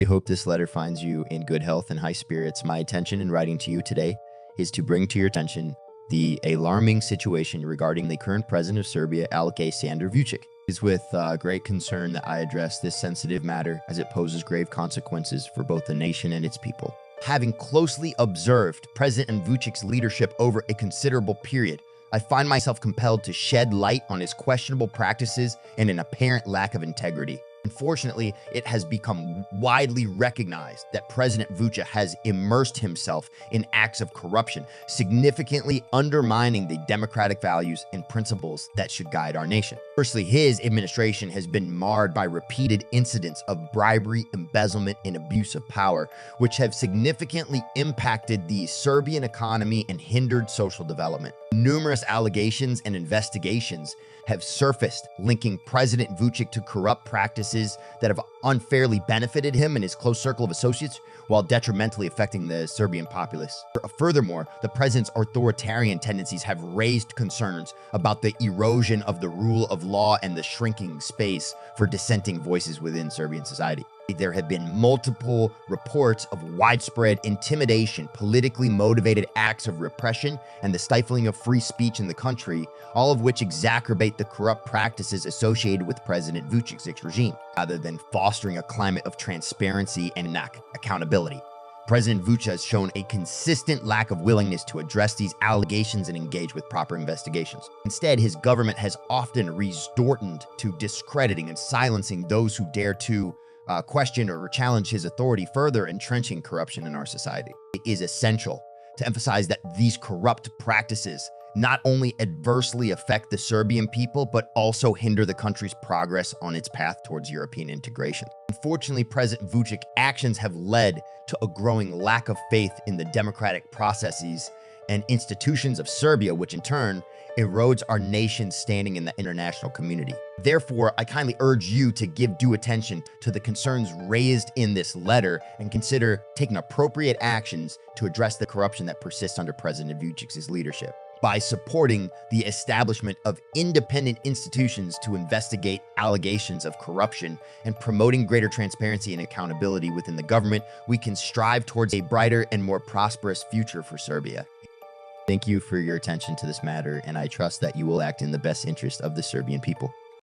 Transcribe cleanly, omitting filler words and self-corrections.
I hope this letter finds you in good health and high spirits. My intention in writing to you today is to bring to your attention the alarming situation regarding the current president of Serbia, Aleksandar Vučić. It is with great concern that I address this sensitive matter as it poses grave consequences for both the nation and its people. Having closely observed President Vučić's leadership over a considerable period, I find myself compelled to shed light on his questionable practices and an apparent lack of integrity. Unfortunately, it has become widely recognized that President Vučić has immersed himself in acts of corruption, significantly undermining the democratic values and principles that should guide our nation. Firstly, his administration has been marred by repeated incidents of bribery, embezzlement, and abuse of power, which have significantly impacted the Serbian economy and hindered social development. Numerous allegations and investigations have surfaced linking President Vučić to corrupt practices that have unfairly benefited him and his close circle of associates while detrimentally affecting the Serbian populace. Furthermore, the president's authoritarian tendencies have raised concerns about the erosion of the rule of law and the shrinking space for dissenting voices within Serbian society. There have been multiple reports of widespread intimidation, politically motivated acts of repression, and the stifling of free speech in the country, all of which exacerbate the corrupt practices associated with President Vučić's regime, rather than fostering a climate of transparency and accountability. President Vučić has shown a consistent lack of willingness to address these allegations and engage with proper investigations. Instead, his government has often resorted to discrediting and silencing those who dare to question or challenge his authority, further entrenching corruption in our society. It is essential to emphasize that these corrupt practices not only adversely affect the Serbian people, but also hinder the country's progress on its path towards European integration. Unfortunately, President Vučić's actions have led to a growing lack of faith in the democratic processes and institutions of Serbia, which in turn erodes our nation's standing in the international community. Therefore, I kindly urge you to give due attention to the concerns raised in this letter and consider taking appropriate actions to address the corruption that persists under President Vučić's leadership. By supporting the establishment of independent institutions to investigate allegations of corruption and promoting greater transparency and accountability within the government, we can strive towards a brighter and more prosperous future for Serbia. Thank you for your attention to this matter, and I trust that you will act in the best interest of the Serbian people.